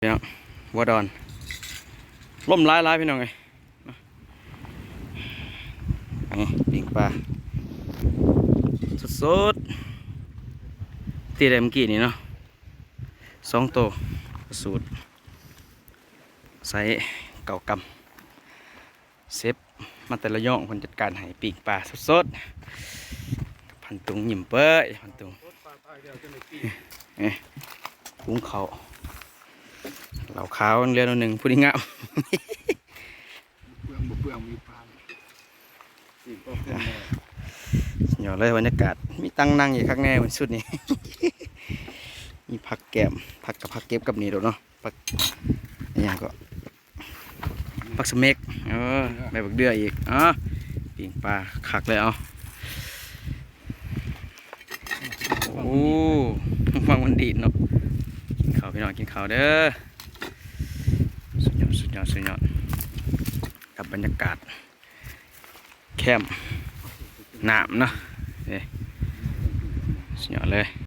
พี่น้องวัวดอนล่มร้ายพี่น้องเลยนี่ปิ่งปลาสดๆตีได้เมื่อกี้นี่เนาะ2 ตัวสูตรใส่เก่ากำเซฟมาแต่ละย่องคนจัดการให้ปิ่งปลาสดๆพันตุงหยิ่มเป้ยพันตุงปุ้งเขาเหล่าขาวเรียนหนึ่งผู้ดีงามเปลืองมีปลาหย่อเลยบรรยากาศมีตั้งนั่งอยู่ข้างในมันสุดนี่ มีผักแกมผักกับผักเก็บกับนี่ดูเนาะผักอย่างก็ผักสเม็กใบบักเดืออีกปิ่งปลาขักเลยเอาโอ้ฟังมันดีดเนาะกินข้าวพี่น้องกินข้าวเด้อสุดยอดกับบรรยากาศแคมป์น้ำเนาะสุดยอดเลย